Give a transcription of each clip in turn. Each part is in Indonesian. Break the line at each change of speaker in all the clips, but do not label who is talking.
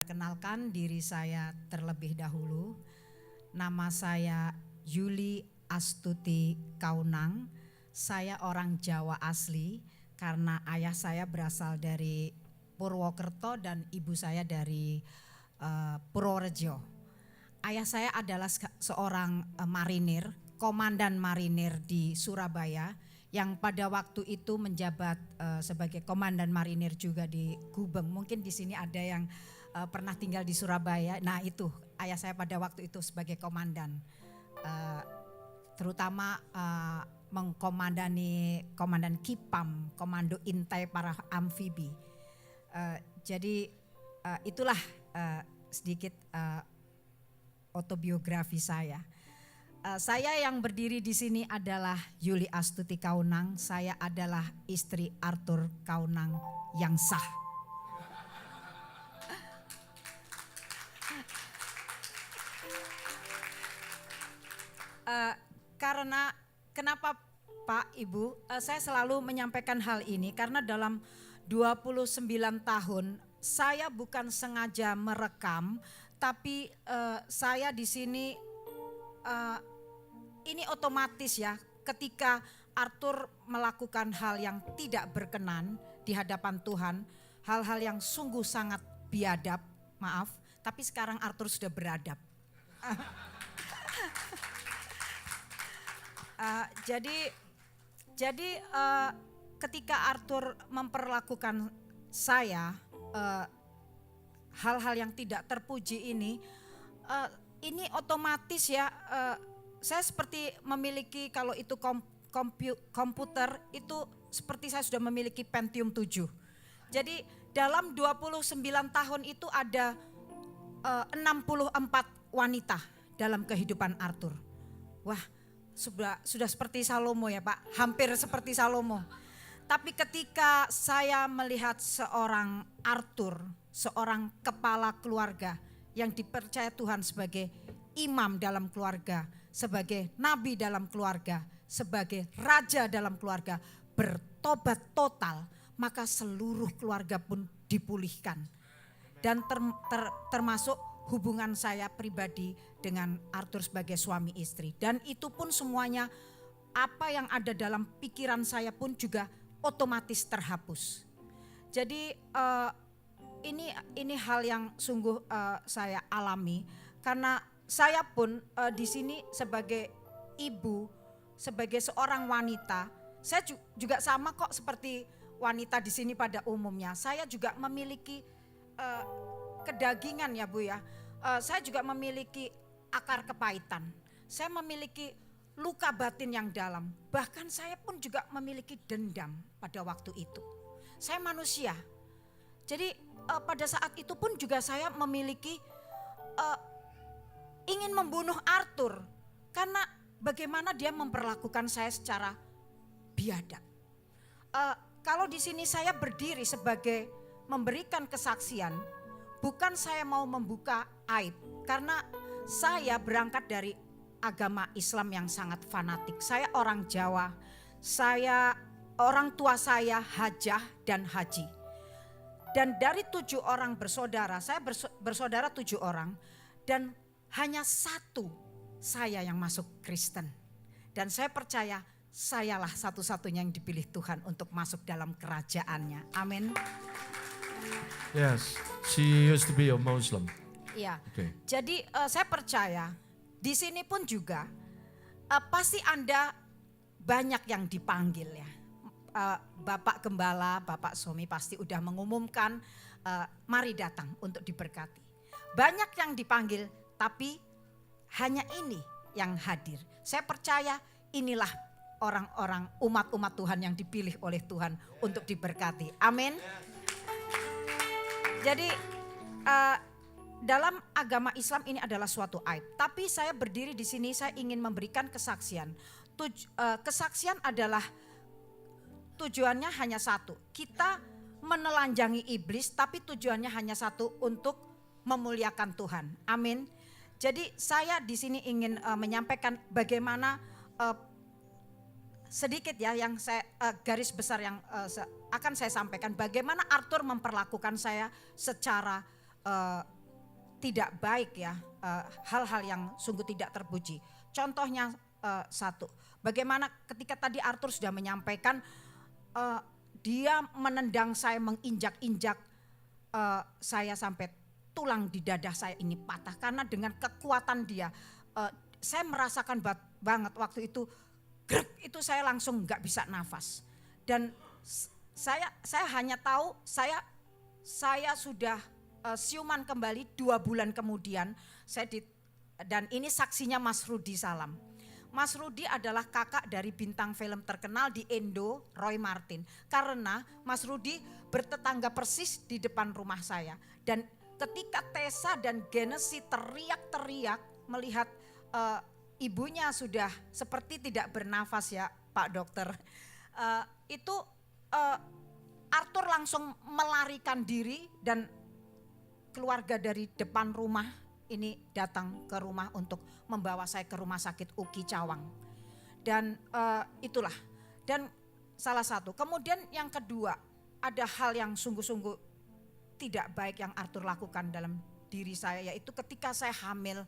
Kenalkan diri saya terlebih dahulu. Nama saya Yuli Astuti Kaunang. Saya orang Jawa asli karena ayah saya berasal dari Purwokerto dan ibu saya dari Purworejo. Ayah saya adalah seorang marinir, komandan marinir di Surabaya yang pada waktu itu menjabat sebagai komandan marinir juga di Gubeng. Mungkin di sini ada yang pernah tinggal di Surabaya. Nah itu ayah saya pada waktu itu sebagai komandan, terutama mengkomandani komandan Kipam, komando intai para amfibi. Jadi itulah sedikit autobiografi saya. Saya yang berdiri di sini adalah Yuli Astuti Kaunang. Saya adalah istri Arthur Kaunang yang sah. Karena kenapa Pak Ibu, saya selalu menyampaikan hal ini karena dalam 29 tahun saya bukan sengaja merekam, tapi saya di sini ini otomatis ya, ketika Arthur melakukan hal yang tidak berkenan di hadapan Tuhan, hal-hal yang sungguh sangat biadab, maaf, tapi sekarang Arthur sudah beradab. Jadi ketika Arthur memperlakukan saya hal-hal yang tidak terpuji ini otomatis ya, saya seperti memiliki, kalau itu komputer itu seperti saya sudah memiliki Pentium 7. Jadi dalam 29 tahun itu ada 64 wanita dalam kehidupan Arthur. Wah, sudah seperti Salomo ya Pak, hampir seperti Salomo. Tapi ketika saya melihat seorang Arthur, seorang kepala keluarga yang dipercaya Tuhan sebagai imam dalam keluarga, sebagai nabi dalam keluarga, sebagai raja dalam keluarga, bertobat total, maka seluruh keluarga pun dipulihkan. Dan termasuk hubungan saya pribadi dengan Arthur sebagai suami istri. Dan itu pun semuanya, apa yang ada dalam pikiran saya pun juga otomatis terhapus. Jadi ini hal yang sungguh saya alami, karena saya pun di sini sebagai ibu, sebagai seorang wanita, saya juga sama kok seperti wanita di sini pada umumnya. Saya juga memiliki kedagingan ya Bu ya. Saya juga memiliki akar kepahitan. Saya memiliki luka batin yang dalam. Bahkan saya pun juga memiliki dendam pada waktu itu. Saya manusia. Jadi pada saat itu pun juga saya memiliki ingin membunuh Arthur. Karena bagaimana dia memperlakukan saya secara biadab. Kalau di sini saya berdiri sebagai memberikan kesaksian, bukan saya mau membuka aib, karena saya berangkat dari agama Islam yang sangat fanatik. Saya orang Jawa, orang tua saya hajah dan haji. Dan dari 7 orang bersaudara, saya bersaudara 7 orang, dan hanya 1 saya yang masuk Kristen. Dan saya percaya sayalah satu-satunya yang dipilih Tuhan untuk masuk dalam kerajaannya. Amin.
Yes, she used to be a Muslim.
Ya,
Okay.
jadi saya percaya di sini pun juga pasti Anda banyak yang dipanggil ya. Bapak Gembala, Bapak Somi pasti udah mengumumkan, mari datang untuk diberkati. Banyak yang dipanggil, tapi hanya ini yang hadir. Saya percaya inilah orang-orang umat-umat Tuhan yang dipilih oleh Tuhan untuk diberkati. Amin. Jadi dalam agama Islam ini adalah suatu aib. Tapi saya berdiri di sini, saya ingin memberikan kesaksian. Kesaksian adalah tujuannya hanya satu. Kita menelanjangi iblis, tapi tujuannya hanya satu, untuk memuliakan Tuhan. Amin. Jadi saya di sini ingin menyampaikan bagaimana sedikit ya yang saya garis besar yang akan saya sampaikan, bagaimana Arthur memperlakukan saya secara eh, tidak baik ya, hal-hal yang sungguh tidak terpuji. Contohnya satu, bagaimana ketika tadi Arthur sudah menyampaikan dia menendang saya, menginjak-injak saya sampai tulang di dada saya ini patah karena dengan kekuatan dia. Saya merasakan banget waktu itu, grek, itu saya langsung nggak bisa nafas. Dan saya hanya tahu saya sudah siuman kembali 2 bulan kemudian. Dan ini saksinya Mas Rudi Salam. Mas Rudi adalah kakak dari bintang film terkenal di Indo, Roy Martin. Karena Mas Rudi bertetangga persis di depan rumah saya. Dan ketika Tessa dan Genesi teriak-teriak melihat ibunya sudah seperti tidak bernafas ya Pak Dokter. Itu Arthur langsung melarikan diri dan keluarga dari depan rumah ini datang ke rumah untuk membawa saya ke rumah sakit UKI Cawang. Dan itulah. Dan salah satu. Kemudian yang kedua, ada hal yang sungguh-sungguh tidak baik yang Arthur lakukan dalam diri saya, yaitu ketika saya hamil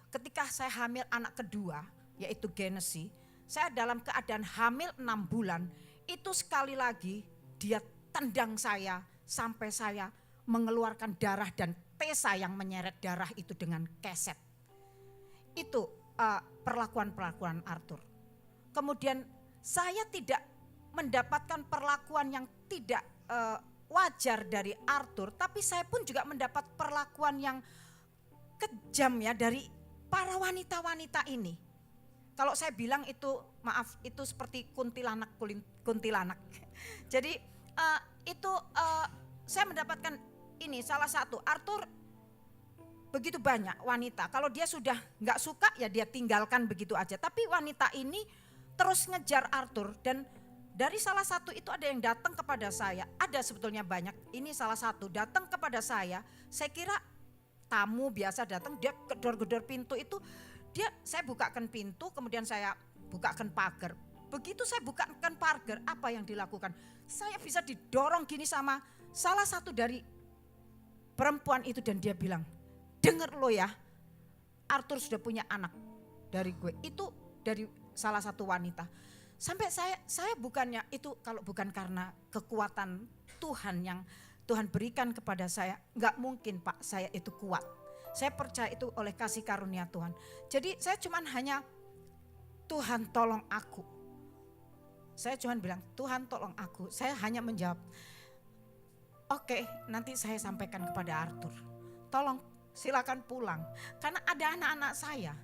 ketika saya hamil anak kedua, yaitu Genesi, saya dalam keadaan hamil 6 bulan, itu sekali lagi dia tendang saya sampai saya mengeluarkan darah dan Tessa yang menyeret darah itu dengan keset. Itu perlakuan-perlakuan Arthur. Kemudian saya tidak mendapatkan perlakuan yang tidak wajar dari Arthur, tapi saya pun juga mendapat perlakuan yang kejam ya dari para wanita-wanita ini. Kalau saya bilang itu, maaf, itu seperti kuntilanak. Jadi saya mendapatkan ini salah satu, Arthur begitu banyak wanita. Kalau dia sudah nggak suka ya dia tinggalkan begitu aja. Tapi wanita ini terus ngejar Arthur dan dari salah satu itu ada yang datang kepada saya. Ada sebetulnya banyak. Ini salah satu datang kepada saya. Saya kira tamu biasa datang, dia gedor-gedor pintu itu. Saya bukakan pintu, kemudian saya bukakan pagar. Begitu saya bukakan pagar, apa yang dilakukan? Saya bisa didorong gini sama salah satu dari perempuan itu dan dia bilang, denger lo ya, Arthur sudah punya anak dari gue. Itu dari salah satu wanita. Sampai saya bukannya itu kalau bukan karena kekuatan Tuhan yang Tuhan berikan kepada saya, nggak mungkin Pak saya itu kuat. Saya percaya itu oleh kasih karunia Tuhan. Jadi saya cuman hanya Tuhan tolong aku. Saya cuman bilang Tuhan tolong aku. Saya hanya menjawab, oke, nanti saya sampaikan kepada Arthur. Tolong silakan pulang. Karena ada anak-anak saya.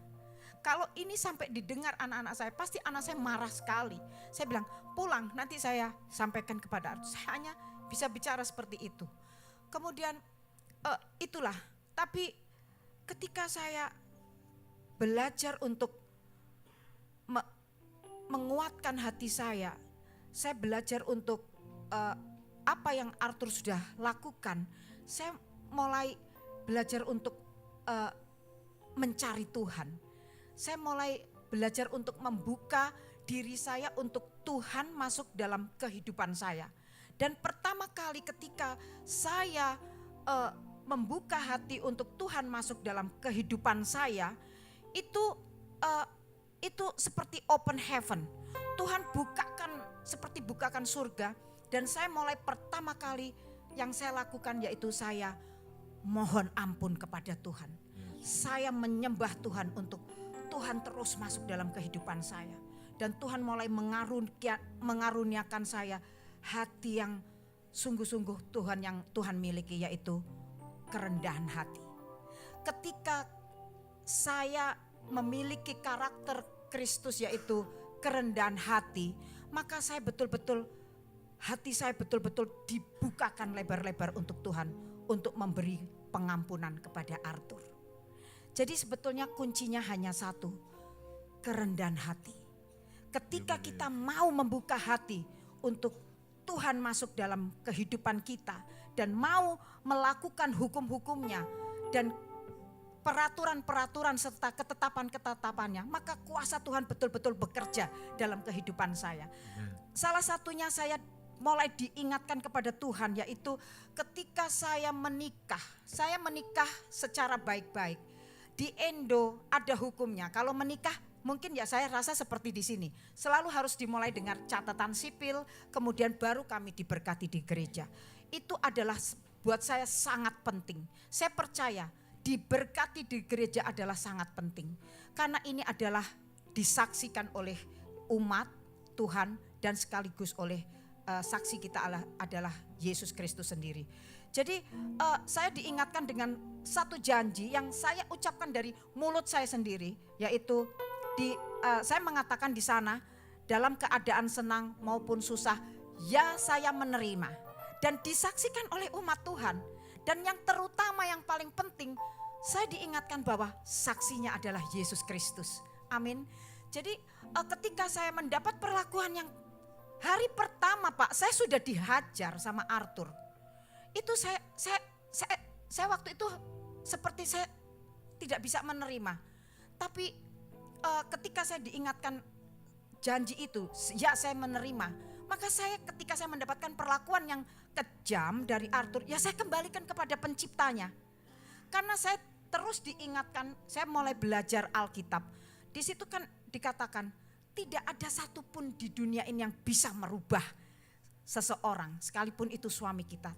Kalau ini sampai didengar anak-anak saya, pasti anak saya marah sekali. Saya bilang, pulang, nanti saya sampaikan kepada Arthur. Saya hanya bisa bicara seperti itu. Kemudian itulah. Tapi ketika saya belajar untuk menguatkan hati saya belajar untuk apa yang Arthur sudah lakukan, saya mulai belajar untuk mencari Tuhan. Saya mulai belajar untuk membuka diri saya untuk Tuhan masuk dalam kehidupan saya. Dan pertama kali ketika saya membuka hati untuk Tuhan masuk dalam kehidupan saya, itu seperti open heaven. Tuhan seperti bukakan surga. Dan saya mulai pertama kali yang saya lakukan yaitu saya mohon ampun kepada Tuhan. Saya menyembah Tuhan untuk Tuhan terus masuk dalam kehidupan saya. Dan Tuhan mulai mengaruniakan saya hati yang sungguh-sungguh yang Tuhan miliki, yaitu kerendahan hati. Ketika saya memiliki karakter Kristus yaitu kerendahan hati, maka hati saya betul-betul dibukakan lebar-lebar untuk Tuhan, untuk memberi pengampunan kepada Arthur. Jadi sebetulnya kuncinya hanya satu, kerendahan hati. Ketika kita mau membuka hati untuk Tuhan masuk dalam kehidupan kita dan mau melakukan hukum-hukumnya dan peraturan-peraturan serta ketetapan-ketetapannya, maka kuasa Tuhan betul-betul bekerja dalam kehidupan saya. Salah satunya saya mulai diingatkan kepada Tuhan, yaitu ketika saya menikah secara baik-baik. Di Indo ada hukumnya, kalau menikah mungkin ya saya rasa seperti di sini, selalu harus dimulai dengan catatan sipil, kemudian baru kami diberkati di gereja. Itu adalah buat saya sangat penting. Saya percaya diberkati di gereja adalah sangat penting, karena ini adalah disaksikan oleh umat Tuhan dan sekaligus oleh saksi kita adalah Yesus Kristus sendiri. Jadi saya diingatkan dengan satu janji yang saya ucapkan dari mulut saya sendiri, yaitu saya mengatakan di sana, dalam keadaan senang maupun susah, ya saya menerima. Dan disaksikan oleh umat Tuhan. Dan yang terutama yang paling penting, saya diingatkan bahwa saksinya adalah Yesus Kristus. Amin. Jadi ketika saya mendapat perlakuan yang hari pertama Pak, saya sudah dihajar sama Arthur. Itu saya waktu itu seperti saya tidak bisa menerima. Tapi ketika saya diingatkan janji itu, ya saya menerima. Maka ketika saya mendapatkan perlakuan yang kejam dari Arthur, ya saya kembalikan kepada penciptanya. Karena saya terus diingatkan, saya mulai belajar Alkitab. Di situ kan dikatakan, tidak ada satupun di dunia ini yang bisa merubah seseorang, sekalipun itu suami kita,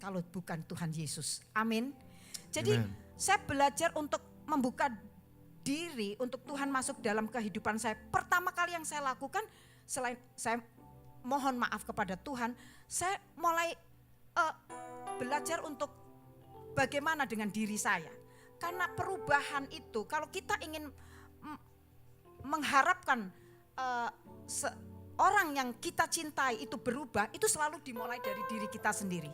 kalau bukan Tuhan Yesus. Amin. Jadi saya belajar untuk membuka diri untuk Tuhan masuk dalam kehidupan saya. Pertama kali yang saya lakukan, selain saya mohon maaf kepada Tuhan, saya mulai belajar untuk bagaimana dengan diri saya. Karena perubahan itu, kalau kita ingin mengharapkan orang yang kita cintai itu berubah, itu selalu dimulai dari diri kita sendiri.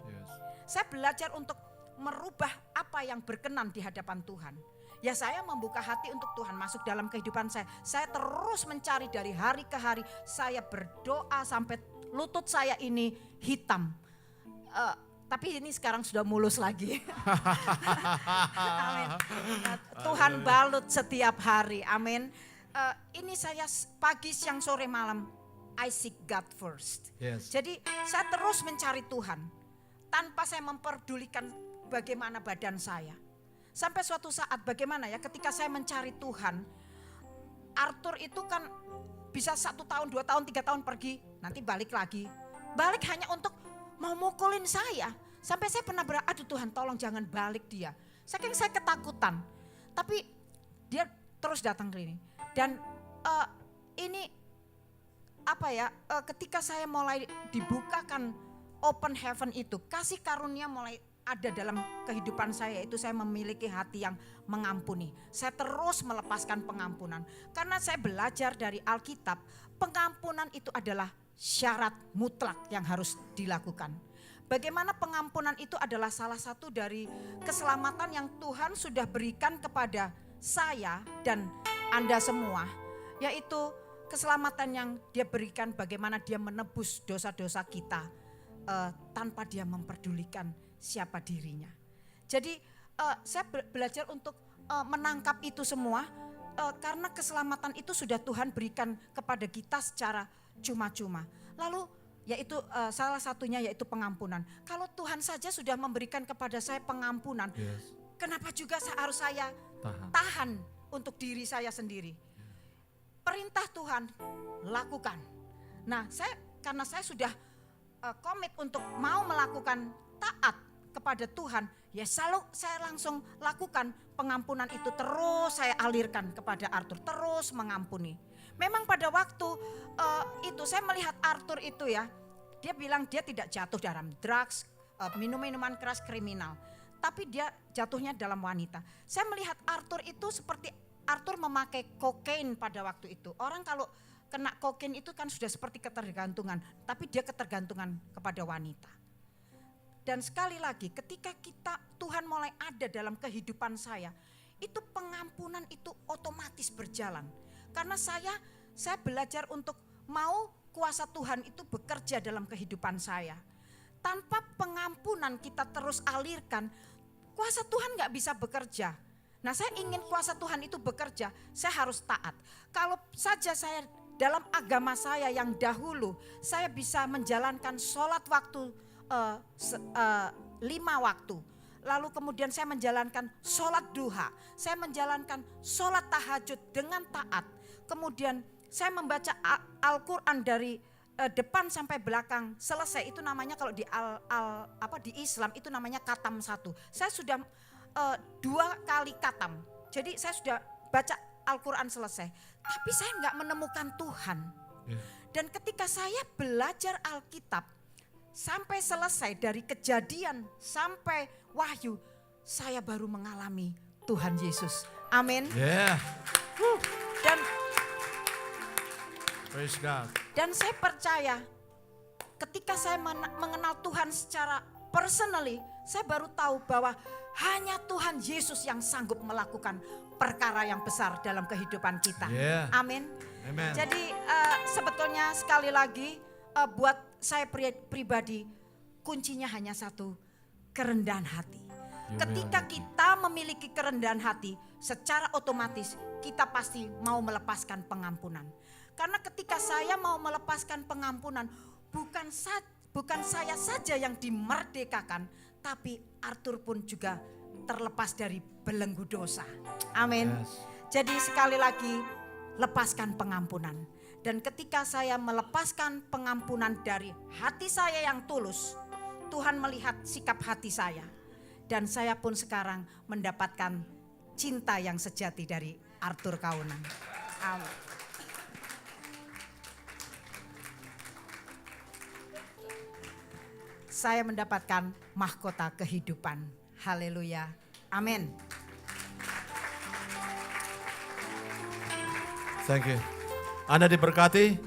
Saya belajar untuk merubah apa yang berkenan di hadapan Tuhan. Ya saya membuka hati untuk Tuhan masuk dalam kehidupan saya. Saya terus mencari dari hari ke hari. Saya berdoa sampai lutut saya ini hitam. Tapi ini sekarang sudah mulus lagi. Amin. Tuhan balut setiap hari. Amin. Ini saya pagi, siang, sore, malam. I seek God first.
Yes.
Jadi saya terus mencari Tuhan. Tanpa saya memperdulikan bagaimana badan saya. Sampai suatu saat bagaimana ya, ketika saya mencari Tuhan, Arthur itu kan bisa 1 tahun, 2 tahun, 3 tahun pergi, nanti balik lagi. Balik hanya untuk mau mukulin saya. Sampai saya pernah aduh Tuhan tolong jangan balik dia. Saking saya ketakutan. Tapi dia terus datang ke sini. Dan ini apa ya, ketika saya mulai dibukakan open heaven itu, kasih karunia mulai ada dalam kehidupan saya, itu saya memiliki hati yang mengampuni. Saya terus melepaskan pengampunan. Karena saya belajar dari Alkitab, pengampunan itu adalah syarat mutlak yang harus dilakukan. Bagaimana pengampunan itu adalah salah satu dari keselamatan yang Tuhan sudah berikan kepada saya dan Anda semua. Yaitu keselamatan yang Dia berikan, bagaimana Dia menebus dosa-dosa kita tanpa Dia memperdulikan siapa dirinya. Jadi saya belajar untuk menangkap itu semua karena keselamatan itu sudah Tuhan berikan kepada kita secara cuma-cuma. Lalu yaitu salah satunya yaitu pengampunan. Kalau Tuhan saja sudah memberikan kepada saya pengampunan, kenapa juga harus saya tahan untuk diri saya sendiri? Perintah Tuhan lakukan. Nah, karena saya sudah komit untuk mau melakukan taat kepada Tuhan, ya selalu saya langsung lakukan pengampunan itu, terus saya alirkan kepada Arthur, terus mengampuni. Memang pada waktu itu saya melihat Arthur itu ya, dia bilang dia tidak jatuh dalam drugs, minum-minuman keras, kriminal, tapi dia jatuhnya dalam wanita. Saya melihat Arthur itu seperti Arthur memakai kokain pada waktu itu. Orang kalau kena kokain itu kan sudah seperti ketergantungan, tapi dia ketergantungan kepada wanita. Dan sekali lagi ketika Tuhan mulai ada dalam kehidupan saya, itu pengampunan itu otomatis berjalan. Karena saya belajar untuk mau kuasa Tuhan itu bekerja dalam kehidupan saya. Tanpa pengampunan kita terus alirkan, kuasa Tuhan gak bisa bekerja. Nah saya ingin kuasa Tuhan itu bekerja, saya harus taat. Kalau saja saya dalam agama saya yang dahulu, saya bisa menjalankan sholat waktu 5 waktu. Lalu kemudian saya menjalankan sholat duha, saya menjalankan sholat tahajud dengan taat. Kemudian saya membaca Al-Quran dari depan sampai belakang selesai. Itu namanya kalau di di Islam itu namanya katam 1. Saya sudah 2 kali katam. Jadi saya sudah baca Al-Quran selesai. Tapi saya enggak menemukan Tuhan. Dan ketika saya belajar Alkitab sampai selesai dari Kejadian sampai Wahyu, saya baru mengalami Tuhan Yesus. Amin.
Yeah.
Dan
Praise God.
Dan saya percaya ketika saya mengenal Tuhan secara personally, saya baru tahu bahwa hanya Tuhan Yesus yang sanggup melakukan perkara yang besar dalam kehidupan kita.
Yeah.
Amin.
Amen.
Jadi sebetulnya sekali lagi buat saya pribadi kuncinya hanya satu, kerendahan hati. Ketika kita memiliki kerendahan hati, secara otomatis kita pasti mau melepaskan pengampunan. Karena ketika saya mau melepaskan pengampunan, bukan saya saja yang dimerdekakan, tapi Arthur pun juga terlepas dari belenggu dosa. Amin.
Yes.
Jadi sekali lagi, lepaskan pengampunan. Dan ketika saya melepaskan pengampunan dari hati saya yang tulus, Tuhan melihat sikap hati saya. Dan saya pun sekarang mendapatkan cinta yang sejati dari Arthur Kaunan. Amin. Saya mendapatkan mahkota kehidupan. Haleluya. Amin.
Thank you. Anda diberkati?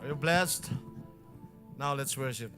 Are you blessed? Now let's worship.